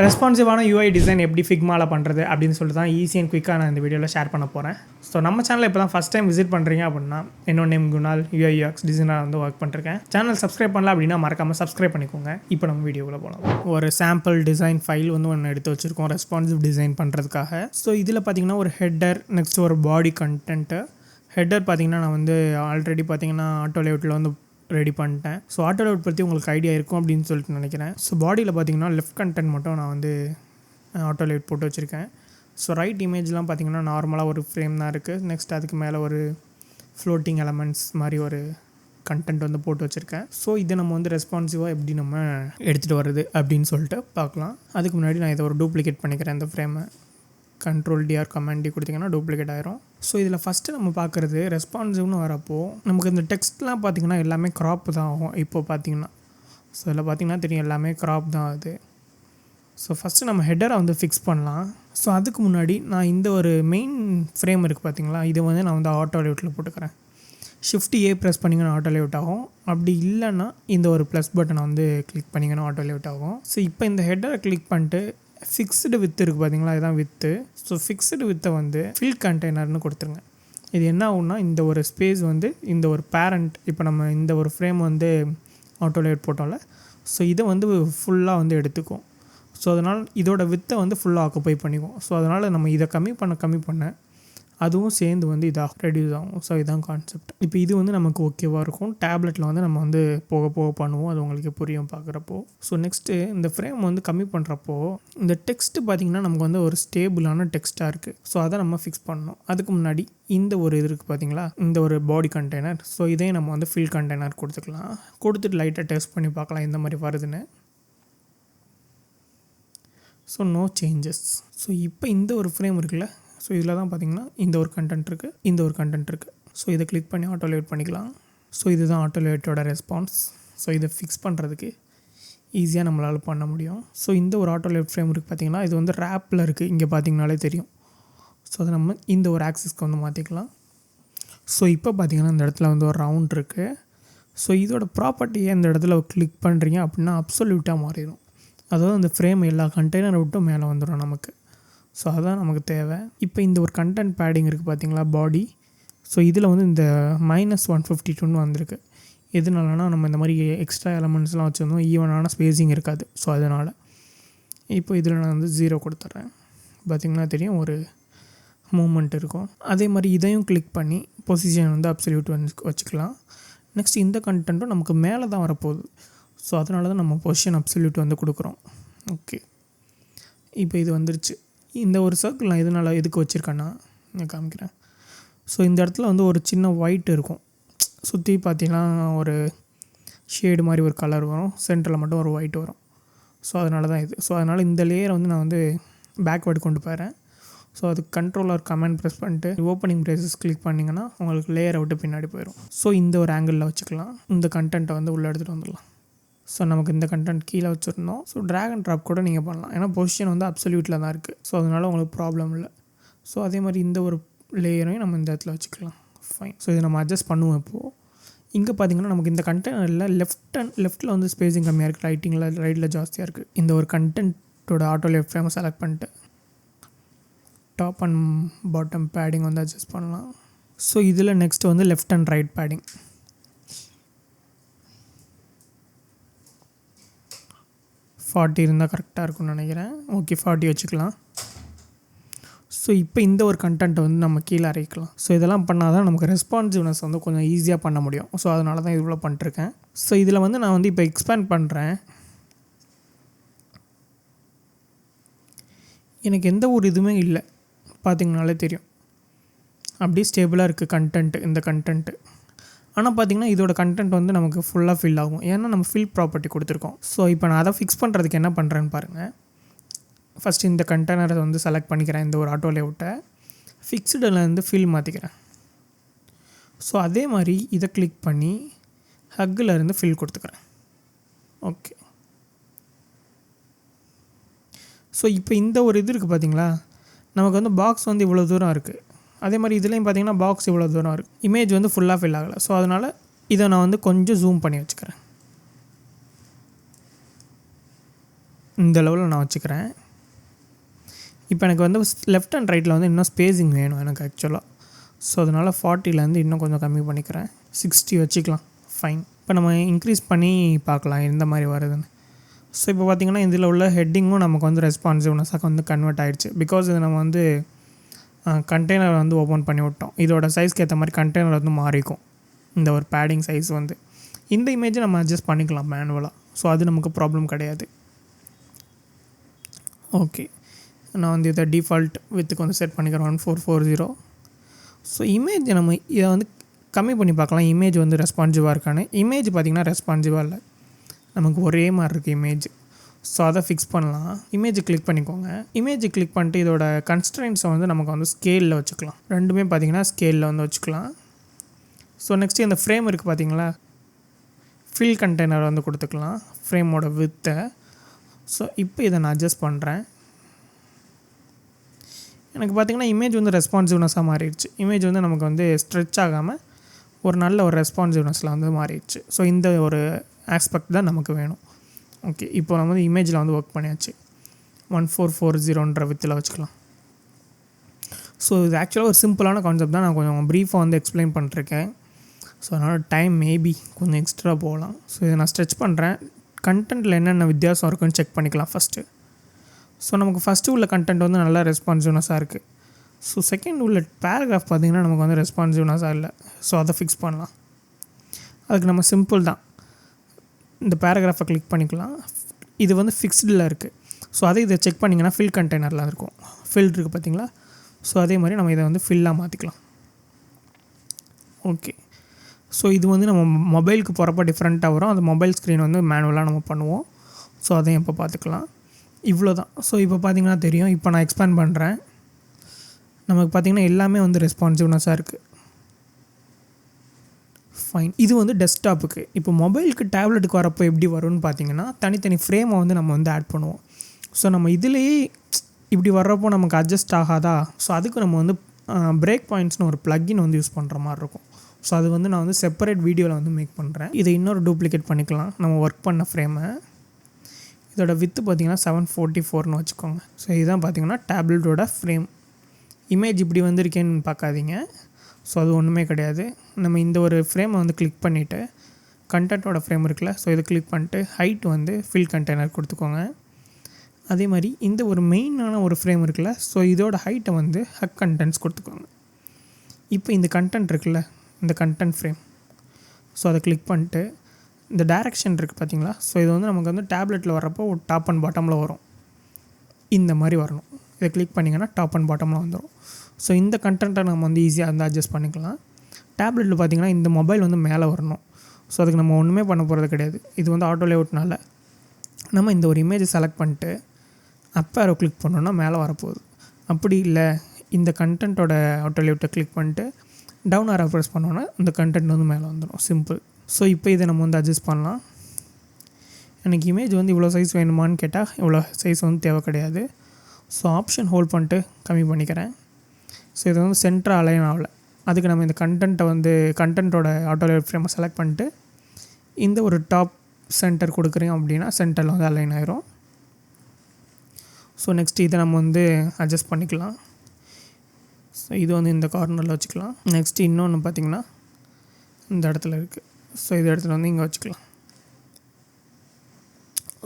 ரெஸ்பான்சிவான UI design எப்படி ஃபிக்மாவில் பண்ணுறது அப்படின்னு சொல்லிட்டு தான் ஈஸி அண்ட் குயிக்காக நான் இந்த வீடியோவில் ஷேர் பண்ண போகிறேன். ஸோ நம்ம சேனலில் இப்போ தான் ஃபஸ்ட் டைம் விசிட் பண்ணுறீங்க அப்படின்னா என்னோட நேம் குணால், யூஐ யூஎக்ஸ் டிசைனராக வந்து ஒர்க் பண்ணிருக்கேன். சேனல் சப்ஸ்கிரைப் பண்ணல அப்படின்னா மறக்காமல் சப்ஸ்கிரைப் பண்ணிக்கோங்க. இப்போ நம்ம வீடியோவில் போகலாம். ஒரு சாம்பிள் டிசைன் ஃபைல் வந்து ஒன்று எடுத்து வச்சுருக்கோம் ரெஸ்பான்சிவ் டிசைன் பண்ணுறதுக்காக. ஸோ இதில் பார்த்தீங்கன்னா ஒரு ஹெட்டர், நெக்ஸ்ட் ஒரு பாடி கண்டென்ட்டு. ஹெட்டர் பார்த்தீங்கன்னா நான் வந்து ஆல்ரெடி பார்த்தீங்கன்னா ஆட்டோ லேஅவுட்டில் வந்து ரெடி பண்ணிட்டேன். ஸோ ஆட்டோ லேஅவுட் பற்றி உங்களுக்கு ஐடியா இருக்கும் அப்படின்னு சொல்லிட்டு நினைக்கிறேன். ஸோ பாடியில் பார்த்தீங்கன்னா லெஃப்ட் கண்டென்ட் மட்டும் நான் வந்து ஆட்டோ லேஅவுட் போட்டு வச்சுருக்கேன். ஸோ ரைட் இமேஜ்லாம் பார்த்தீங்கன்னா நார்மலாக ஒரு ஃப்ரேம் தான் இருக்குது. நெக்ஸ்ட் அதுக்கு மேலே ஒரு ஃப்ளோட்டிங் எலமெண்ட்ஸ் மாதிரி ஒரு கண்டென்ட் வந்து போட்டு வச்சுருக்கேன். ஸோ இதை நம்ம வந்து ரெஸ்பான்சிவாக எப்படி நம்ம எடுத்துகிட்டு வருது அப்படின்னு சொல்லிட்டு பார்க்கலாம். அதுக்கு முன்னாடி நான் இதை ஒரு டூப்ளிகேட் பண்ணிக்கிறேன். இந்த ஃப்ரேமை Ctrl+DR Command+D கொடுத்திங்கன்னா டூப்ளிகேட் ஆயிரும். ஸோ இதில் ஃபஸ்ட்டு நம்ம பார்க்குறது ரெஸ்பான்சிவ்னு வரப்போ நமக்கு இந்த டெக்ஸ்ட்லாம் பார்த்திங்கன்னா எல்லாமே க்ராப் தான் ஆகும். இப்போ பார்த்திங்கன்னா ஸோ இதில் பார்த்திங்கன்னா தெரியும் எல்லாமே க்ராப் தான் ஆகுது. ஸோ ஃபஸ்ட்டு நம்ம ஹெட்டரை வந்து ஃபிக்ஸ் பண்ணலாம். ஸோ அதுக்கு முன்னாடி நான் இந்த ஒரு மெயின் ஃப்ரேம் இருக்குது பார்த்திங்களா, இதை வந்து நான் வந்து ஆட்டோ லேஅவுட்டில் போட்டுக்கிறேன். Shift+A ப்ரெஸ் பண்ணிங்கன்னா ஆட்டோ லேஅவுட் ஆகும். அப்படி இல்லைன்னா இந்த ஒரு ப்ளஸ் பட்டனை வந்து கிளிக் பண்ணிங்கன்னா ஆட்டோ லேஅவுட் ஆகும். ஸோ இப்போ இந்த ஹெட்டரை கிளிக் பண்ணிட்டு ஃபிக்ஸ்டு வித் இருக்குது பார்த்தீங்களா, இதுதான் வித்து. ஸோ ஃபிக்ஸ்டு வித்தை வந்து ஃபில் கண்டெய்னர்னு கொடுத்துருங்க. இது என்ன ஆகும்னா இந்த ஒரு ஸ்பேஸ் வந்து இந்த ஒரு பேரண்ட், இப்போ நம்ம இந்த ஒரு ஃப்ரேம் வந்து ஆட்டோ லேஅவுட் போட்டோம்ல, ஸோ இதை வந்து ஃபுல்லாக வந்து எடுத்துக்கும். ஸோ அதனால் இதோட வித்தை வந்து ஃபுல்லாக ஆக்குப்பை பண்ணிக்கும். ஸோ அதனால் நம்ம இதை கம்மி பண்ண அதுவும் சேர்ந்து வந்து இதாக ரெடியூஸ் ஆகும். ஸோ இதுதான் கான்செப்ட். இப்போ இது வந்து நமக்கு ஓகேவாக இருக்கும். டேப்லெட்டில் வந்து நம்ம வந்து போக பண்ணுவோம். அது உங்களுக்கு புரியும் பார்க்குறப்போ. ஸோ நெக்ஸ்ட்டு இந்த ஃப்ரேம் வந்து கம்மி பண்ணுறப்போ இந்த டெக்ஸ்ட்டு பார்த்திங்கன்னா நமக்கு வந்து ஒரு ஸ்டேபிளான டெக்ஸ்ட்டாக இருக்குது. ஸோ அதை நம்ம ஃபிக்ஸ் பண்ணணும். அதுக்கு முன்னாடி இந்த ஒரு இது இருக்குது பார்த்திங்களா, இந்த ஒரு பாடி கண்டெய்னர். ஸோ இதையும் நம்ம வந்து ஃபில் கண்டெய்னர் கொடுத்துக்கலாம். கொடுத்துட்டு லைட்டாக டெஸ்ட் பண்ணி பார்க்கலாம் இந்த மாதிரி வருதுன்னு. So no changes. ஸோ இப்போ இந்த ஒரு ஃப்ரேம் இருக்குல்ல, ஸோ இதில் தான் பார்த்திங்கன்னா இந்த ஒரு கண்டென்ட் இருக்குது, இந்த ஒரு கண்டென்ட் இருக்குது. ஸோ இதை கிளிக் பண்ணி ஆட்டோ லேஅவுட் பண்ணிக்கலாம். ஸோ இதுதான் ஆட்டோ லேஅவுட்டோட ரெஸ்பான்ஸ். ஸோ இதை ஃபிக்ஸ் பண்ணுறதுக்கு ஈஸியாக நம்மளால் பண்ண முடியும். ஸோ இந்த ஒரு ஆட்டோ லேஅவுட் ஃப்ரேம் இருக்குது பார்த்திங்கன்னா, இது வந்து ரேப்பில் இருக்குது. இங்கே பார்த்திங்கனாலே தெரியும். ஸோ அதை நம்ம இந்த ஒரு ஆக்சிஸ்க்கு வந்து மாற்றிக்கலாம். ஸோ இப்போ பார்த்திங்கன்னா இந்த இடத்துல வந்து ஒரு ரவுண்ட் இருக்குது. ஸோ இதோட ப்ராப்பர்ட்டியை இந்த இடத்துல கிளிக் பண்ணுறீங்க அப்படின்னா அப்சல்யூட்டாக மாறிடும். அதாவது அந்த ஃப்ரேம் எல்லா கண்டெய்னரை விட்டும் மேலே வந்துடும் நமக்கு. ஸோ அதுதான் நமக்கு தேவை. இப்போ இந்த ஒரு கண்டென்ட் பேடிங் இருக்குது பார்த்திங்களா, பாடி. ஸோ இதில் வந்து இந்த -152 வந்திருக்கு. எதுனாலனா நம்ம இந்த மாதிரி எக்ஸ்ட்ரா எலமெண்ட்ஸ்லாம் வச்சுருந்தோம், ஈவனான ஸ்பேஸிங் இருக்காது. ஸோ அதனால் இப்போ இதில் நான் வந்து 0 கொடுத்துட்றேன். பார்த்திங்கன்னா தெரியும் ஒரு மூமெண்ட் இருக்கும். அதே மாதிரி இதையும் கிளிக் பண்ணி பொசிஷன் வந்து அப்சல்யூட் வச்சுக்கலாம். நெக்ஸ்ட் இந்த கண்டென்ட்டும் நமக்கு மேலே தான் வரப்போகுது. ஸோ அதனால தான் நம்ம பொசிஷன் அப்சல்யூட் வந்து கொடுக்குறோம். ஓகே, இப்போ இது வந்துருச்சு. இந்த ஒரு சர்க்கிள் நான் எதுக்கு வச்சுருக்கேன்னா நான் காமிக்கிறேன். ஸோ இந்த இடத்துல வந்து ஒரு சின்ன ஒயிட் இருக்கும். சுற்றி பார்த்தீங்கன்னா ஒரு ஷேடு மாதிரி ஒரு கலர் வரும். சென்டரில் மட்டும் ஒரு ஒயிட் வரும். ஸோ அதனால தான் இது. ஸோ அதனால் இந்த லேயரை வந்து நான் வந்து பேக்வேர்டு கொண்டு போகிறேன். ஸோ அது Ctrl+Command ப்ரெஸ் பண்ணிட்டு ஓப்பனிங் ப்ரேசஸ் கிளிக் பண்ணிங்கன்னா உங்களுக்கு லேயரை விட்டு பின்னாடி போயிடும். ஸோ இந்த ஒரு ஆங்கிளில் வச்சுக்கலாம். இந்த கண்டென்ட்டை வந்து உள்ளே எடுத்துகிட்டு வந்துடலாம். ஸோ நமக்கு இந்த கண்டென்ட் கீழே வச்சுருந்தோம். ஸோ ட்ராக் அண்ட் ட்ராப் கூட நீங்கள் பண்ணலாம். ஏன்னா பொசிஷன் வந்து அப்சல்யூட்டில் தான் இருக்குது. ஸோ அதனால் உங்களுக்கு ப்ராப்ளம் இல்லை. ஸோ அதே மாதிரி இந்த ஒரு லேயரையும் நம்ம இந்த இடத்துல வச்சுக்கலாம். ஃபைன். ஸோ இதை நம்ம அட்ஜஸ்ட் பண்ணுவோம். இப்போது இங்கே பார்த்திங்கன்னா நமக்கு இந்த கண்டெய்னரில் லெஃப்ட்டில் வந்து ஸ்பேஸிங் கம்மியாக இருக்குது, ரைட்டில் ஜாஸ்தியாக இருக்குது. இந்த ஒரு கண்டென்ட்டோட ஆட்டோ லேஅவுட் ஃப்ரேமை செலக்ட் பண்ணிட்டு டாப் அண்ட் பாட்டம் பேடிங் வந்து அட்ஜஸ்ட் பண்ணலாம். ஸோ இதில் நெக்ஸ்ட் வந்து லெஃப்ட் அண்ட் ரைட் பேடிங் 40 இருந்தால் கரெக்டாக இருக்கும்னு நினைக்கிறேன். ஓகே, 40 வச்சுக்கலாம். ஸோ இப்போ இந்த ஒரு கண்டென்ட்டை வந்து நம்ம கீழே அரைக்கலாம். ஸோ இதெல்லாம் பண்ணால் தான் நமக்கு ரெஸ்பான்சிவ்னஸ் வந்து கொஞ்சம் ஈஸியாக பண்ண முடியும். ஸோ அதனால தான் இவ்வளோ பண்ணிட்டுருக்கேன். ஸோ இதில் வந்து நான் வந்து இப்போ எக்ஸ்பேண்ட் பண்ணுறேன். எனக்கு எந்த ஒரு இதுவுமே இல்லை, பார்த்திங்கனாலே தெரியும். அப்படியே ஸ்டேபிளாக இருக்குது கண்டென்ட்டு, இந்த கண்டென்ட்டு. ஆனால் பார்த்திங்கன்னா இதோட கண்டென்ட் வந்து நமக்கு ஃபுல்லாக ஃபில் ஆகும். ஏன்னா நம்ம ஃபில் ப்ராப்பர்ட்டி கொடுத்துருக்கோம். ஸோ இப்போ நான் அதை ஃபிக்ஸ் பண்ணுறதுக்கு என்ன பண்ணுறேன்னு பாருங்கள். ஃபஸ்ட்டு இந்த கண்டெய்னரை வந்து செலக்ட் பண்ணிக்கிறேன். இந்த ஒரு ஆட்டோ லேஅவுட்டை ஃபிக்ஸ்டுலேருந்து ஃபில் மாற்றிக்கிறேன். ஸோ அதே மாதிரி இதை கிளிக் பண்ணி ஹக்கில் இருந்து ஃபில் கொடுத்துக்கிறேன். ஓகே. ஸோ இப்போ இந்த ஒரு இது இருக்குது பார்த்திங்களா, நமக்கு வந்து பாக்ஸ் வந்து இவ்வளோ தூரம் இருக்குது. அதே மாதிரி இதுலேயும் பார்த்திங்கன்னா பாக்ஸ் இவ்வளோ தூரம் இருக்குது. இமேஜ் வந்து ஃபுல்லாக ஃபில் ஆகலை. ஸோ அதனால் இதை நான் வந்து கொஞ்சம் ஜூம் பண்ணி வச்சுக்கிறேன். இந்த லெவலில் நான் வச்சுக்கிறேன். இப்போ எனக்கு வந்து லெஃப்ட் அண்ட் ரைட்டில் வந்து இன்னும் ஸ்பேஸிங் வேணும் எனக்கு ஆக்சுவலாக. ஸோ அதனால் 40லேருந்து இன்னும் கொஞ்சம் கம்மி பண்ணிக்கிறேன். 60 வச்சுக்கலாம். ஃபைன். இப்போ நம்ம இன்க்ரீஸ் பண்ணி பார்க்கலாம் எந்த மாதிரி வருதுன்னு. ஸோ இப்போ பார்த்திங்கன்னா இதில் உள்ள ஹெட்டிங்கும் நமக்கு வந்து ரெஸ்பான்சிவ்னஸாக வந்து கன்வெர்ட் ஆகிடுச்சு. பிகாஸ் இது நம்ம வந்து கண்டெய்னர் வந்து ஓப்பன் பண்ணி விட்டோம். இதோட சைஸ்க்கு ஏற்ற மாதிரி கண்டெய்னர் வந்து மாறிக்கும். இந்த ஒரு பேடிங் சைஸ் வந்து இந்த இமேஜை நம்ம அட்ஜஸ்ட் பண்ணிக்கலாம் மேனுவலாக. ஸோ அது நமக்கு ப்ராப்ளம் கிடையாது. ஓகே, நான் வந்து இதை டிஃபால்ட் வித்துக்கு வந்து செட் பண்ணிக்கிறேன் 1440. ஸோ இமேஜ் நம்ம இதை வந்து கம்மி பண்ணி பார்க்கலாம். இமேஜ் வந்து ரெஸ்பான்சிவாக இருக்கான்னு. இமேஜ் பார்த்திங்கன்னா ரெஸ்பான்சிவாக இல்லை, நமக்கு ஒரே மாதிரி இருக்குது இமேஜ். ஸோ அதை ஃபிக்ஸ் பண்ணலாம். இமேஜ் கிளிக் பண்ணிக்கோங்க. இமேஜ் கிளிக் பண்ணிட்டு இதோட கன்ஸ்ட்ரெயின்ஸை வந்து நமக்கு வந்து ஸ்கேலில் வச்சுக்கலாம். ரெண்டுமே பார்த்திங்கன்னா ஸ்கேலில் வந்து வச்சுக்கலாம். ஸோ நெக்ஸ்ட்டு இந்த ஃப்ரேம் இருக்குது பார்த்திங்களா, ஃபில் கண்டெய்னர் வந்து கொடுத்துக்கலாம் ஃப்ரேமோட வித்தை. ஸோ இப்போ இதை நான் அட்ஜஸ்ட் பண்ணுறேன். எனக்கு பார்த்திங்கன்னா இமேஜ் வந்து ரெஸ்பான்சிவ்னஸாக மாறிடுச்சு. இமேஜ் வந்து நமக்கு வந்து ஸ்ட்ரெச் ஆகாமல் ஒரு நல்ல ஒரு ரெஸ்பான்சிவ்னஸில் வந்து மாறிடுச்சு. ஸோ இந்த ஒரு ஆஸ்பெக்ட் தான் நமக்கு வேணும். ஓகே, இப்போ நம்ம வந்து இமேஜில் வந்து ஒர்க் பண்ணியாச்சு. 1440 வித்தில் வச்சுக்கலாம். ஸோ இது ஆக்சுவலாக ஒரு சிம்பிளான கான்செப்ட் தான். நான் கொஞ்சம் ப்ரீஃபாக வந்து எக்ஸ்பிளைன் பண்ணிருக்கேன். ஸோ அதனால் டைம் மேபி கொஞ்சம் எக்ஸ்ட்ரா போகலாம். ஸோ இதை நான் ஸ்ட்ரெச் பண்ணுறேன். கண்டென்ட்டில் என்னென்ன வித்தியாசம் இருக்குன்னு செக் பண்ணிக்கலாம் ஃபஸ்ட்டு. ஸோ நமக்கு ஃபஸ்ட்டு உள்ள கண்டென்ட் வந்து நல்லா ரெஸ்பான்சிவ்னஸாக இருக்குது. ஸோ செகண்ட் உள்ள பேராகிராஃப் பார்த்திங்கன்னா நமக்கு வந்து ரெஸ்பான்சிவ்னஸாக இல்லை. ஸோ அதை ஃபிக்ஸ் பண்ணலாம். அதுக்கு நம்ம சிம்பிள் தான், இந்த பேராகிராஃபை கிளிக் பண்ணிக்கலாம். இது வந்து ஃபிக்ஸ்டில் இருக்குது. ஸோ அதை இதை செக் பண்ணிங்கன்னா ஃபில் கண்டெய்னரில் இருக்கும். ஃபில் இருக்குது பார்த்திங்களா. ஸோ அதே மாதிரி நம்ம இதை வந்து ஃபில்லாக மாற்றிக்கலாம். ஓகே, ஸோ இது வந்து நம்ம மொபைலுக்கு போகிறப்ப டிஃப்ரெண்ட்டாக வரும். அந்த மொபைல் ஸ்க்ரீன் வந்து மேனுவலாக நம்ம பண்ணுவோம். ஸோ அதையும் இப்போ பார்த்துக்கலாம். இவ்வளோ தான். ஸோ இப்போ பார்த்திங்கன்னா தெரியும். இப்போ நான் எக்ஸ்பேண்ட் பண்ணுறேன். நமக்கு பார்த்திங்கன்னா எல்லாமே வந்து ரெஸ்பான்சிவ்னஸாக இருக்குது. ஃபைன். இது வந்து டெஸ்க்டாப்புக்கு. இப்போ மொபைலுக்கு டேப்லெட்டுக்கு வரப்போ எப்படி வரும்னு பார்த்திங்கன்னா தனித்தனி ஃப்ரேமை வந்து நம்ம வந்து ஆட் பண்ணுவோம். ஸோ நம்ம இதிலேயே இப்படி வர்றப்போ நமக்கு அட்ஜஸ்ட் ஆகாதா. ஸோ அதுக்கு நம்ம வந்து பிரேக் பாயிண்ட்ஸ்னு ஒரு ப்ளக்கின் வந்து யூஸ் பண்ணுற மாதிரி இருக்கும். ஸோ அது வந்து நான் வந்து செப்பரேட் வீடியோவில் வந்து மேக் பண்ணுறேன். இதை இன்னொரு டூப்ளிகேட் பண்ணிக்கலாம் நம்ம ஒர்க் பண்ண ஃப்ரேமை. இதோட வித்து பார்த்திங்கன்னா 744 வச்சுக்கோங்க. ஸோ இதுதான் பார்த்திங்கன்னா டேப்லெட்டோட ஃப்ரேம். இமேஜ் இப்படி வந்திருக்கேன்னு பார்க்காதீங்க. ஸோ அது ஒன்றுமே கிடையாது. நம்ம இந்த ஒரு ஃப்ரேமை வந்து கிளிக் பண்ணிவிட்டு கண்டென்ட்டோட ஃப்ரேம் இருக்குல்ல, ஸோ இதை கிளிக் பண்ணிட்டு ஹைட் வந்து ஃபில் கண்டெய்னர் கொடுத்துக்கோங்க. அதே மாதிரி இந்த ஒரு மெயினான ஒரு ஃப்ரேம் இருக்குல்ல, ஸோ இதோட ஹைட்டை வந்து ஹக் கண்டென்ட்ஸ் கொடுத்துக்கோங்க. இப்போ இந்த கண்டென்ட் இருக்குல்ல, இந்த கண்டென்ட் ஃப்ரேம், ஸோ அதை கிளிக் பண்ணிட்டு இந்த டைரக்ஷன் இருக்குது பார்த்திங்களா. ஸோ இது வந்து நமக்கு வந்து டேப்லெட்டில் வரப்போ ஒரு டாப் அண்ட் பாட்டமில் வரும். இந்த மாதிரி வரணும். இதை கிளிக் பண்ணிங்கன்னா டாப் அண்ட் பாட்டமில் வந்துடும். ஸோ இந்த கண்டென்ட்டை நம்ம வந்து ஈஸியாக வந்து அட்ஜஸ்ட் பண்ணிக்கலாம். டேப்லெட்டில் பார்த்திங்கன்னா இந்த மொபைல் வந்து மேலே வரணும். ஸோ அதுக்கு நம்ம ஒன்றுமே பண்ண போகிறது கிடையாது. இது வந்து ஆட்டோ லேஅவுட்னால நம்ம இந்த ஒரு இமேஜை செலக்ட் பண்ணிட்டு அப் ஆரோ கிளிக் பண்ணோன்னா மேலே வரப்போகுது. அப்படி இல்லை, இந்த கண்டென்ட்டோட ஆட்டோ லேஅவுட்டை கிளிக் பண்ணிட்டு டவுன் ஆரோ ப்ரெஸ் பண்ணோன்னா இந்த கண்டென்ட் வந்து மேலே வந்துடும். சிம்பிள். ஸோ இப்போ இதை நம்ம வந்து அட்ஜஸ்ட் பண்ணலாம். எனக்கு இமேஜ் வந்து இவ்வளோ சைஸ் வேணுமான்னு கேட்டால் இவ்வளோ சைஸ் வந்து தேவை கிடையாது. ஸோ ஆப்ஷன் ஹோல்ட் பண்ணிட்டு கம்மி பண்ணிக்கிறேன். ஸோ இதை வந்து சென்டராக அலைன் ஆகலை. அதுக்கு நம்ம இந்த கண்டென்ட்டை வந்து கண்டென்ட்டோட ஆட்டோ லேஅவுட் ஃப்ரேமை செலக்ட் பண்ணிட்டு இந்த ஒரு டாப் சென்டர் கொடுக்குறோம் அப்படின்னா சென்டரில் வந்து அலைன் ஆயிரும். ஸோ நெக்ஸ்ட் இதை நம்ம வந்து அட்ஜஸ்ட் பண்ணிக்கலாம். ஸோ இது வந்து இந்த கார்னரில் வச்சுக்கலாம். நெக்ஸ்ட்டு இன்னொன்று பார்த்திங்கன்னா இந்த இடத்துல இருக்குது. ஸோ இந்த இடத்துல வந்து இங்கே வச்சுக்கலாம்.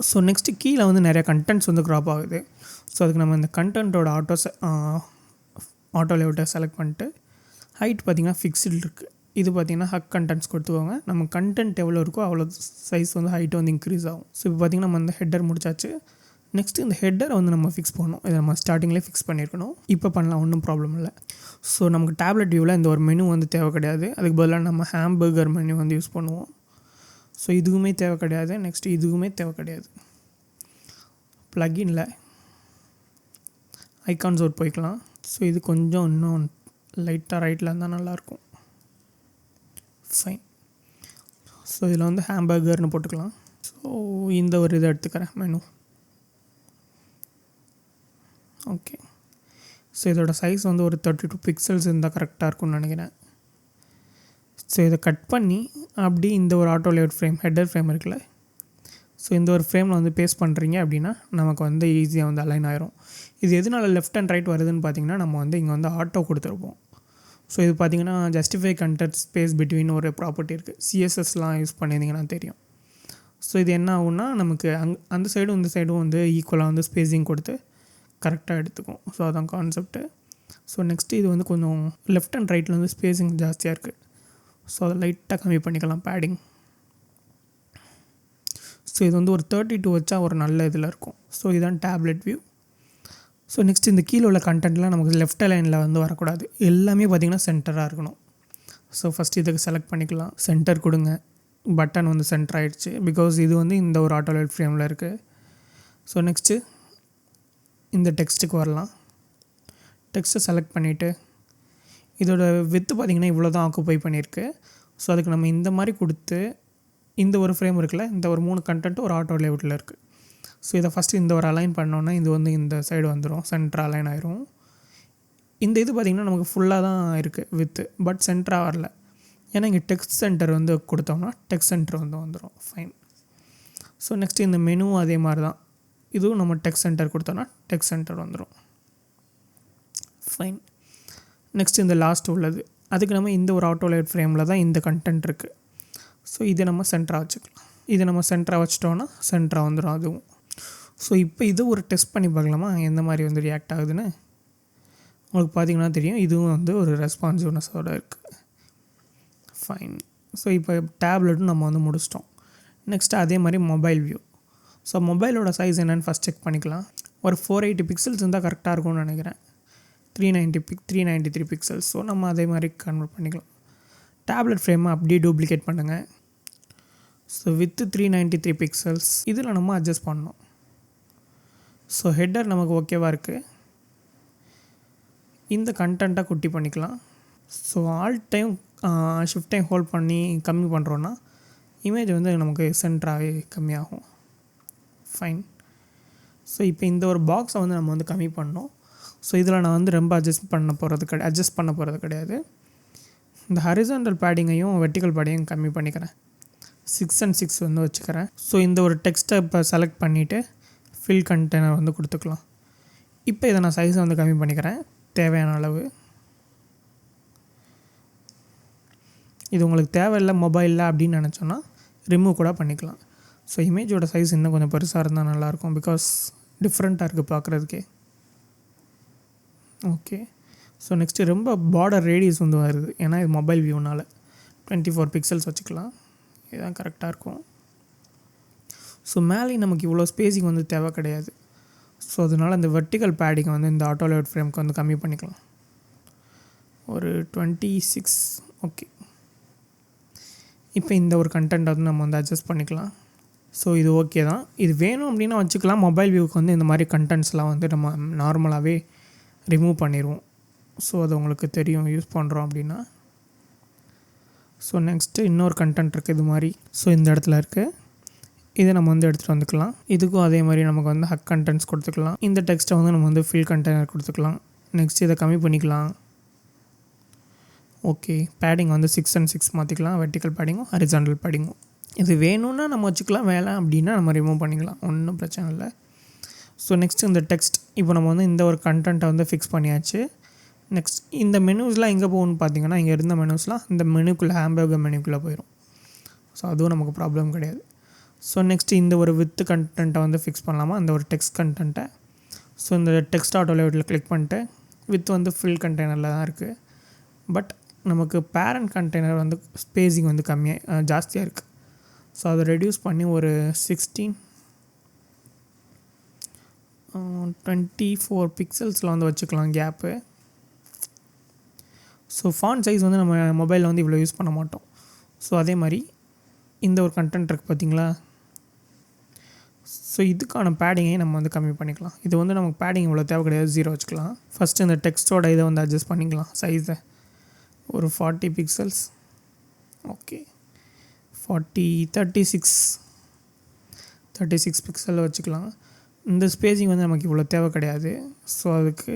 ஸோ நெக்ஸ்ட்டு கீழே வந்து நிறையா கண்டென்ட்ஸ் வந்து க்ராப் ஆகுது. ஸோ அதுக்கு நம்ம இந்த கண்டென்ட்டோட ஆட்டோ லேஅவுட்டை செலக்ட் பண்ணிட்டு ஹைட் பார்த்திங்கன்னா ஃபிக்ஸ்டு இருக்குது. இது பார்த்திங்கன்னா ஹக் கண்டென்ட்ஸ் கொடுத்துக்கோங்க. நம்ம கண்டென்ட் எவ்வளோ இருக்கோ அவ்வளோ சைஸ் வந்து ஹைட்டு வந்து இன்க்ரீஸ் ஆகும். ஸோ இப்போ பார்த்திங்கன்னா நம்ம இந்த ஹெட்டர் முடிச்சாச்சு. நெக்ஸ்ட்டு இந்த ஹெட்டரை வந்து நம்ம ஃபிக்ஸ் பண்ணணும். இதை நம்ம ஸ்டார்டிங்லேயே ஃபிக்ஸ் பண்ணியிருக்கணும். இப்போ பண்ணலாம், ஒன்றும் ப்ராப்ளம் இல்லை. ஸோ நமக்கு டேப்லெட் வியூவில் இந்த ஒரு மெனு வந்து தேவை கிடையாது. அதுக்கு பதிலாக நம்ம ஹாம்பர்கர் மெனு வந்து யூஸ் பண்ணுவோம். ஸோ இதுவுமே தேவை கிடையாது. நெக்ஸ்ட்டு இதுவுமே தேவை கிடையாது. ப்ளக்கின்ல ஐகான்ஸ் ஒரு போய்க்கலாம். ஸோ இது கொஞ்சம் இன்னும் லைட்டாக ரைட்டில் இருந்தால் நல்லாயிருக்கும். ஃபைன். ஸோ இதில் வந்து ஹாம்பர்கர்னு போட்டுக்கலாம். ஸோ இந்த ஒரு இதை எடுத்துக்கிறேன் மெனு. ஓகே. ஸோ இதோட சைஸ் வந்து ஒரு 32 பிக்சல்ஸ் இருந்தால் கரெக்டாக இருக்கும்னு நினைக்கிறேன். ஸோ இதை கட் பண்ணி அப்படி இந்த ஒரு auto layout frame header frame இருக்குல்ல, ஸோ இந்த ஒரு ஃப்ரேமில் வந்து பேஸ்ட் பண்ணுறீங்க அப்படின்னா நமக்கு வந்து ஈஸியாக வந்து அலைன் ஆயிரும். இது எதனால லெஃப்ட் அண்ட் ரைட் வருதுன்னு பார்த்தீங்கன்னா, நம்ம வந்து இங்கே வந்து ஆட்டோ கொடுத்துருப்போம். ஸோ இது பார்த்தீங்கன்னா ஜஸ்டிஃபை கண்டென்ட் ஸ்பேஸ் பிட்வீன் ஒரு ப்ராப்பர்ட்டி இருக்குது. சிஎஸ்எஸ்லாம் யூஸ் பண்ணியிருந்தீங்கன்னா தெரியும். ஸோ இது என்ன ஆகுன்னா, நமக்கு அந்த சைடும் இந்த சைடும் வந்து ஈக்குவலாக வந்து ஸ்பேஸிங் கொடுத்து கரெக்டாக எடுத்துக்கும். ஸோ அதான் கான்செப்ட்டு. ஸோ நெக்ஸ்ட்டு இது வந்து கொஞ்சம் லெஃப்ட் அண்ட் ரைட்டில் வந்து ஸ்பேஸிங் ஜாஸ்தியாக இருக்குது. ஸோ அதை லைட்டாக கம்மி பண்ணிக்கலாம் பேடிங். ஸோ இது வந்து ஒரு 32 வச்சா ஒரு நல்ல இதில் இருக்கும். ஸோ இதுதான் டேப்லெட் வியூ. ஸோ நெக்ஸ்ட் இந்த கீழே உள்ள கண்டென்ட்லாம் நமக்கு லெஃப்ட் லைனில் வந்து வரக்கூடாது. எல்லாமே பார்த்திங்கன்னா சென்டராக இருக்கணும். ஸோ ஃபஸ்ட் இதுக்கு செலக்ட் பண்ணிக்கலாம். சென்டர் கொடுங்க. பட்டன் வந்து சென்டர் ஆகிடுச்சு. பிகாஸ் இது வந்து இந்த ஒரு ஆட்டோலைட் ஃப்ரேமில் இருக்குது. ஸோ நெக்ஸ்ட்டு இந்த டெக்ஸ்ட்டுக்கு வரலாம். டெக்ஸ்ட்டை செலக்ட் பண்ணிவிட்டு இதோட வித்து பார்த்திங்கன்னா இவ்வளோ தான் ஆக்குப்பை பண்ணியிருக்கு. ஸோ அதுக்கு நம்ம இந்த மாதிரி கொடுத்து இந்த ஒரு ஃப்ரேம் இருக்குல்ல, இந்த ஒரு 3 கண்டென்ட்டும் ஒரு ஆட்டோ லேஅவுட்டில் இருக்குது. ஸோ இதை ஃபஸ்ட்டு இந்த ஒரு அலைன் பண்ணோன்னா இது வந்து இந்த சைடு வந்துடும், சென்டர் அலைன் ஆயிரும். இந்த இது பார்த்திங்கன்னா நமக்கு ஃபுல்லாக தான் இருக்குது வித்து, பட் சென்டராக வரல. ஏன்னா இங்கே டெக்ஸ்ட் சென்டர் வந்து கொடுத்தோம்னா டெக்ஸ்ட் சென்டர் வந்து வந்துடும். ஃபைன். ஸோ நெக்ஸ்ட் இந்த மெனுவும் அதே மாதிரி தான். இதுவும் நம்ம டெக்ஸ்ட் சென்டர் கொடுத்தோன்னா டெக்ஸ்ட் சென்டர் வந்துடும். ஃபைன். நெக்ஸ்ட் இந்த லாஸ்ட் உள்ளது, அதுக்கு நம்ம இந்த ஒரு ஆட்டோ லேஅவுட் ஃப்ரேமில் தான் இந்த கண்டென்ட் இருக்குது. ஸோ இதை நம்ம சென்டராக வச்சுக்கலாம். இதை நம்ம சென்டராக வச்சிட்டோன்னா சென்டராக வந்துடும் அதுவும். ஸோ இப்போ இது ஒரு டெஸ்ட் பண்ணி பார்க்கலாமா எந்த மாதிரி வந்து ரியாக்ட் ஆகுதுன்னு. உங்களுக்கு பார்த்திங்கன்னா தெரியும், இதுவும் வந்து ஒரு ரெஸ்பான்சிவ்னஸோடு இருக்குது. ஃபைன். ஸோ இப்போ டேப்லெட்டும் நம்ம வந்து முடிச்சிட்டோம். நெக்ஸ்ட்டு அதே மாதிரி மொபைல் வியூ. ஸோ மொபைலோட சைஸ் என்னென்னு ஃபஸ்ட் செக் பண்ணிக்கலாம். ஒரு 480 பிக்சல்ஸ் இருந்தால் கரெக்டாக இருக்கும்னு நினைக்கிறேன். 393 பிக்சல்ஸ். ஸோ நம்ம அதே மாதிரி கன்வெர்ட் பண்ணிக்கலாம். டேப்லெட் ஃப்ரேமை அப்படியே டூப்ளிகேட் பண்ணுங்கள். ஸோ வித்து 393 பிக்சல்ஸ் இதில் நம்ம அட்ஜஸ்ட் பண்ணணும். ஸோ ஹெட்டர் நமக்கு ஓகேவாக இருக்குது. இந்த கண்டென்ட்டாக குட்டி பண்ணிக்கலாம். So alt time shift time hold பண்ணி கம்மி பண்ணுறோன்னா இமேஜ் வந்து நமக்கு சென்டராகவே கம்மியாகும். ஃபைன். ஸோ இப்போ இந்த ஒரு பாக்ஸை வந்து நம்ம வந்து கம்மி பண்ணோம். ஸோ இதில் நான் வந்து ரொம்ப அட்ஜஸ்ட் பண்ண போகிறது கிடையாது. இந்த ஹரிசாண்டல் பேடிங்கையும் வெர்டிக்கல் பேடிங்கையும் கம்மி பண்ணிக்கிறேன். 6 and 6 வந்து வச்சுக்கிறேன். ஸோ இந்த ஒரு டெக்ஸ்ட்டை இப்போ செலக்ட் பண்ணிவிட்டு ஃபில் கண்டெய்னர் வந்து கொடுத்துக்கலாம். இப்போ இதை நான் சைஸை வந்து கம்மி பண்ணிக்கிறேன் தேவையான அளவு. இது உங்களுக்கு தேவையில்லை மொபைலில் அப்படின்னு நினச்சோன்னா ரிமூவ் கூட பண்ணிக்கலாம். ஸோ இமேஜோட சைஸ் இன்னும் கொஞ்சம் பெருசாக இருந்தால் நல்லாயிருக்கும். பிகாஸ் டிஃப்ரெண்ட்டாக இருக்குது பார்க்குறதுக்கே. ஓகே. ஸோ நெக்ஸ்ட்டு ரொம்ப பார்டர் ரேடியஸ் வந்து வருது, ஏன்னா இது மொபைல் வியூனால் 24 பிக்சல்ஸ் வச்சுக்கலாம். இதுதான் கரெக்டாக இருக்கும். ஸோ மேலேயும் நமக்கு இவ்வளோ ஸ்பேஸிங் வந்து தேவை கிடையாது. ஸோ அதனால் இந்த வெர்டிக்கல் பேடிங் வந்து இந்த ஆட்டோ லேஅவுட் ஃப்ரேம்க்கு வந்து கம்மி பண்ணிக்கலாம். ஒரு 26. ஓகே. இப்போ இந்த ஒரு கண்டென்ட் வந்து நம்ம வந்து அட்ஜஸ்ட் பண்ணிக்கலாம். ஸோ இது ஓகே தான். இது வேணும் அப்படின்னா வச்சுக்கலாம். மொபைல் வியூக்கு வந்து இந்த மாதிரி கண்டென்ட்ஸ்லாம் வந்து நம்ம நார்மலாகவே ரிமூவ் பண்ணிடுவோம். ஸோ அது உங்களுக்கு தெரியும் யூஸ் பண்ணுறோம் அப்படின்னா. ஸோ நெக்ஸ்ட்டு இன்னொரு கண்டென்ட் இருக்குது இது மாதிரி. ஸோ இந்த இடத்துல இருக்குது, இதை நம்ம வந்து எடுத்துகிட்டு வந்துக்கலாம். இதுக்கும் அதே மாதிரி நமக்கு வந்து ஹக் கண்டென்ட்ஸ் கொடுத்துக்கலாம். இந்த டெக்ஸ்ட்டை வந்து நம்ம வந்து ஃபில் கண்டெய்னர் கொடுத்துக்கலாம். நெக்ஸ்ட் இதை கம்மி பண்ணிக்கலாம். ஓகே. பேடிங் வந்து 6 and 6 மாற்றிக்கலாம். வெர்டிக்கல் பேடிங்கும் ஹரிசாண்டல் பேடிங்கும். இது வேணும்னா நம்ம வச்சுக்கலாம், வேலை அப்படின்னா நம்ம ரிமூவ் பண்ணிக்கலாம், ஒன்றும் பிரச்சனை இல்லை. ஸோ நெக்ஸ்ட் இந்த டெக்ஸ்ட் இப்போ நம்ம வந்து இந்த ஒரு கண்டென்ட்டை வந்து ஃபிக்ஸ் பண்ணியாச்சு. நெக்ஸ்ட் இந்த மெனூஸ்லாம் எங்கே போகணும்னு பார்த்தீங்கன்னா, இங்கே இருந்த மெனூஸ்லாம் இந்த மெனுக்குள்ளே ஹேம்பர்கர் மெனுக்குள்ளே போயிடும். ஸோ அதுவும் நமக்கு ப்ராப்ளம் கிடையாது. ஸோ நெக்ஸ்ட்டு இந்த ஒரு வித்து கண்டென்ட்டை வந்து ஃபிக்ஸ் பண்ணலாமா, அந்த ஒரு டெக்ஸ்ட் கண்டென்ட்டை. ஸோ இந்த டெக்ஸ்ட் ஆட்டோ லேஅவுட்டில் கிளிக் பண்ணிட்டு வித் வந்து ஃபில் கண்டெய்னரில் தான் இருக்குது. பட் நமக்கு பேரண்ட் கண்டெய்னர் வந்து ஸ்பேஸிங் வந்து ஜாஸ்தியாக இருக்குது. ஸோ அதை ரெடியூஸ் பண்ணி ஒரு 24 பிக்சல்ஸில் வந்து வச்சுக்கலாம் கேப்பு. ஸோ ஃபாண்ட் சைஸ் வந்து நம்ம மொபைலில் வந்து இவ்வளோ யூஸ் பண்ண மாட்டோம். ஸோ அதே மாதிரி இந்த ஒரு கண்டென்ட் இருக்குது பார்த்தீங்களா. ஸோ இதுக்கான பேடிங்கையும் நம்ம வந்து கம்மி பண்ணிக்கலாம். இது வந்து நமக்கு பேடிங் இவ்வளோ தேவை கிடையாது, 0 வச்சுக்கலாம். ஃபஸ்ட்டு இந்த டெக்ஸ்ட்டோட இதை வந்து அட்ஜஸ்ட் பண்ணிக்கலாம் சைஸை. ஒரு 40 பிக்சல்ஸ். ஓகே. 36 பிக்சலில் வச்சுக்கலாம். இந்த ஸ்பேஸிங் வந்து நமக்கு இவ்வளோ தேவை கிடையாது. ஸோ அதுக்கு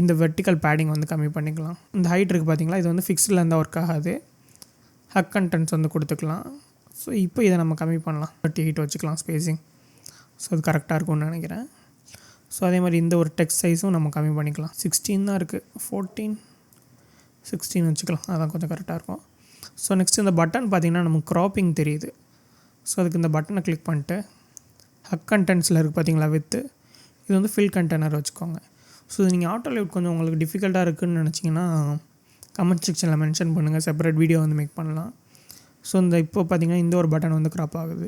இந்த வெர்டிக்கல் பேடிங் வந்து கம்மி பண்ணிக்கலாம். இந்த ஹைட் இருக்குது பார்த்தீங்களா, இது வந்து ஃபிக்ஸ்டில் இருந்தால் ஒர்க் ஆகாது. ஹக் கண்டென்ட்ஸ் வந்து கொடுத்துக்கலாம். ஸோ இப்போ இதை நம்ம கம்மி பண்ணலாம், 38 வச்சுக்கலாம் ஸ்பேஸிங். ஸோ அது கரெக்டாக இருக்கும்னு நினைக்கிறேன். ஸோ அதே மாதிரி இந்த ஒரு டெக்ஸ்ட் சைஸும் நம்ம கம்மி பண்ணிக்கலாம். 16 தான் இருக்குது, 14 16 வச்சுக்கலாம், அதான் கொஞ்சம் கரெக்டாக இருக்கும். ஸோ நெக்ஸ்ட் இந்த பட்டன் பார்த்திங்கன்னா நமக்கு க்ராப்பிங் தெரியுது. ஸோ அதுக்கு இந்த பட்டனை கிளிக் பண்ணிட்டு ஹக் கண்டென்ட்ஸில் இருக்குது பார்த்தீங்களா, இது வந்து ஃபில் கண்டெய்னர் வச்சுக்கோங்க. ஸோ நீங்கள் ஆட்டோ லேஅவுட் கொஞ்சம் உங்களுக்கு டிஃபிகல்ட்டாக இருக்குதுன்னு நினச்சிங்கன்னா கமெண்ட் செக்ஷனில் மென்ஷன் பண்ணுங்கள், செப்பரேட் வீடியோ வந்து மேக் பண்ணலாம். ஸோ இந்த இப்போ பார்த்திங்கன்னா இந்த ஒரு பட்டன் வந்து க்ராப் ஆகுது.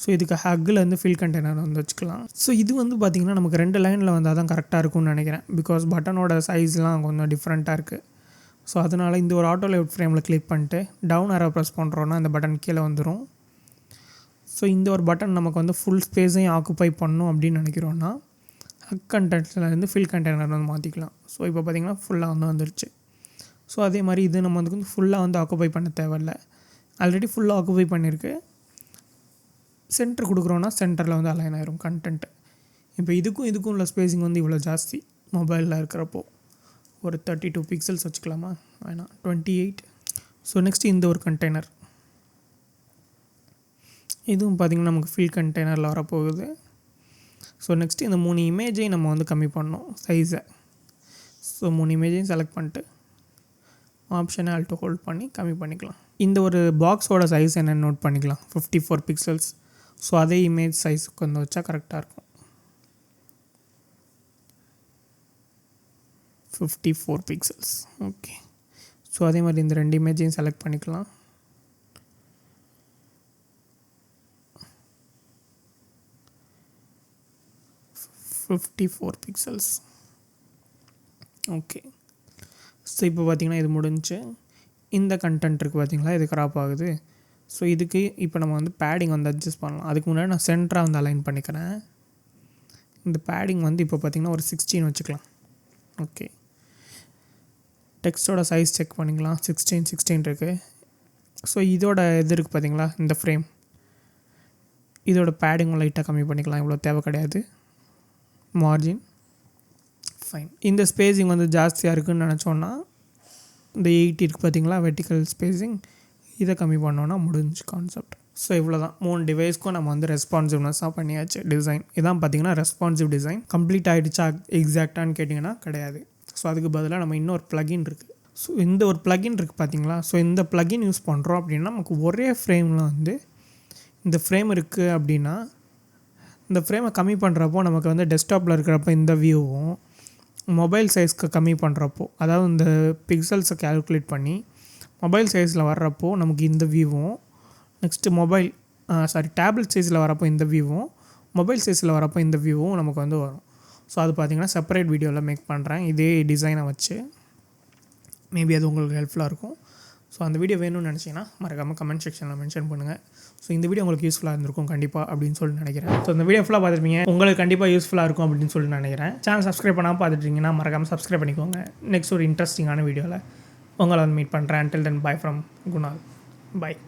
ஸோ இதுக்கு ஹக்கில் வந்து ஃபில் கண்டெய்னர் வந்து வச்சுக்கலாம். ஸோ இது வந்து பார்த்திங்கன்னா நமக்கு 2 லைனில் வந்தால் தான் கரெக்டாக இருக்கும்னு நினைக்கிறேன். பிகாஸ் பட்டனோட சைஸ்லாம் கொஞ்சம் டிஃப்ரெண்ட்டாக இருக்குது. ஸோ அதனால் இந்த ஒரு ஆட்டோ லேஅவுட் ஃப்ரேமில் கிளிக் பண்ணிட்டு டவுன் ஆரோ ப்ரெஸ் பண்ணுறோன்னா இந்த பட்டன் கீழே வந்துடும். ஸோ இந்த ஒரு பட்டன் நமக்கு வந்து ஃபுல் ஸ்பேஸையும் ஆக்குப்பை பண்ணும் அப்படின்னு நினைக்கிறோன்னா ஹக் கண்டென்ட்ஸில் இருந்து ஃபில் கண்டெய்னர் வந்து மாற்றிக்கலாம். ஸோ இப்போ பார்த்திங்கன்னா ஃபுல்லாக வந்து வந்துருச்சு. ஸோ அதே மாதிரி இது நம்ம வந்து ஃபுல்லாக வந்து ஆக்குப்பை பண்ண தேவையில்லை, ஆல்ரெடி ஃபுல்லாக ஆக்குப்பை பண்ணியிருக்கு. சென்டர் கொடுக்குறோன்னா சென்டரில் வந்து அலைன் ஆயிரும் கண்டென்ட்டு. இப்போ இதுக்கும் உள்ள ஸ்பேஸிங் வந்து இவ்வளோ ஜாஸ்தி மொபைலில் இருக்கிறப்போ. ஒரு 32 பிக்சல்ஸ் வச்சுக்கலாமா, வேணாம் 28. ஸோ நெக்ஸ்ட் இந்த ஒரு கண்டெய்னர், இதுவும் பார்த்திங்கன்னா நமக்கு ஃபில் கண்டெய்னரில் வரப்போகுது. ஸோ நெக்ஸ்ட்டு இந்த 3 இமேஜையும் நம்ம வந்து கம்மி பண்ணோம் சைஸை. ஸோ 3 இமேஜையும் செலக்ட் பண்ணிட்டு ஆப்ஷனை ஆல்ட் ஹோல்ட் பண்ணி கம்மி பண்ணிக்கலாம். இந்த ஒரு பாக்ஸோட சைஸ் என்னென்னு நோட் பண்ணிக்கலாம், 54 பிக்சல்ஸ். ஸோ அதே இமேஜ் சைஸுக்கு வந்து வச்சா கரெக்டாக இருக்கும், 54 பிக்சல்ஸ். ஓகே. ஸோ அதே மாதிரி இந்த 2 இமேஜையும் செலக்ட் பண்ணிக்கலாம். $54 பிக்சல்ஸ். ஓகே. ஸோ இப்போ பார்த்திங்கன்னா இது முடிஞ்சு. இந்த கண்டென்ட் இருக்குது பார்த்திங்களா, இது க்ராப் ஆகுது. ஸோ இதுக்கு இப்போ நம்ம வந்து பேடிங் வந்து அட்ஜஸ்ட் பண்ணலாம். அதுக்கு முன்னாடி நான் சென்டராக வந்து அலைன் பண்ணிக்கிறேன். இந்த பேடிங் வந்து இப்போ பார்த்திங்கன்னா ஒரு 16 வச்சுக்கலாம். ஓகே. டெக்ஸ்ட்டோட சைஸ் செக் பண்ணிக்கலாம், 16 இருக்குது. ஸோ இதோட இது இருக்குது பார்த்திங்களா, இந்த ஃப்ரேம், இதோட பேடிங் லைட்டாக கம்மி பண்ணிக்கலாம், இவ்வளோ தேவை கிடையாது. Margin fine. இந்த ஸ்பேஸிங் வந்து ஜாஸ்தியாக இருக்குதுன்னு நினச்சோன்னா இந்த 80 இருக்குது பார்த்திங்களா வெர்டிக்கல் ஸ்பேஸிங், இதை கம்மி பண்ணோன்னா முடிஞ்சு கான்செப்ட். ஸோ இவ்வளோ தான், 3 டிவைஸ்க்கும் நம்ம வந்து ரெஸ்பான்சிவ்னஸாக பண்ணியாச்சு டிசைன். இதான் பார்த்திங்கன்னா ரெஸ்பான்சிவ் டிசைன். கம்ப்ளீட் ஆகிடுச்சா எக்ஸாக்டானு கேட்டிங்கன்னா கிடையாது. ஸோ அதுக்கு பதிலாக நம்ம இன்னொரு ப்ளகின் இருக்குது. ஸோ இந்த ஒரு ப்ளகின் இருக்குது பார்த்திங்களா. ஸோ இந்த ப்ளகின் யூஸ் பண்ணுறோம் அப்படின்னா நமக்கு ஒரே ஃப்ரேமில் வந்து இந்த ஃப்ரேம் இருக்குது அப்படின்னா இந்த ஃப்ரேமை கம்மி பண்ணுறப்போ நமக்கு வந்து டெஸ்க்டாப்பில் இருக்கிறப்ப இந்த வியூவும், மொபைல் சைஸ்க்கு கம்மி பண்ணுறப்போ, அதாவது இந்த பிக்சல்ஸை கேல்குலேட் பண்ணி மொபைல் சைஸில் வர்றப்போ நமக்கு இந்த வியூவும், நெக்ஸ்ட்டு டேப்லெட் சைஸில் வரப்போ இந்த வியூவும், மொபைல் சைஸில் வரப்போ இந்த வியூவும் நமக்கு வந்து வரும். ஸோ அது பார்த்திங்கன்னா செப்பரேட் வீடியோவில் மேக் பண்ணுறேன் இதே டிசைனை வச்சு. மேபி அது உங்களுக்கு ஹெல்ப்ஃபுல்லாக இருக்கும். ஸோ அந்த வீடியோ வேணும்னு நினச்சிங்கன்னா மறக்காமல் கமெண்ட் செக்ஷனில் மென்ஷன் பண்ணுங்கள். ஸோ இந்த வீடியோ உங்களுக்கு யூஸ்ஃபுல்லாக இருந்திருக்கும் கண்டிப்பாக அப்படின்னு சொல்லி நினைக்கிறேன். ஸோ இந்த வீடியோ ஃபுல்லாக பார்த்துருப்பீங்க, உங்களுக்கு கண்டிப்பாக யூஸ்ஃபுல்லாக இருக்கும் அப்படின்னு சொல்லி நினைக்கிறேன். சேனல் சப்ஸ்கிரைப் பண்ணாமல் பார்த்துட்டிங்கன்னா மறக்காமல் சப்ஸ்கிரைப் பண்ணிக்கோங்க. நெக்ஸ்ட் ஒரு இன்ட்ரெஸ்டிங்கான வீடியோவில் உங்களை வந்து மீட் பண்ணுறேன். Until then, bye from Gunal. Bye.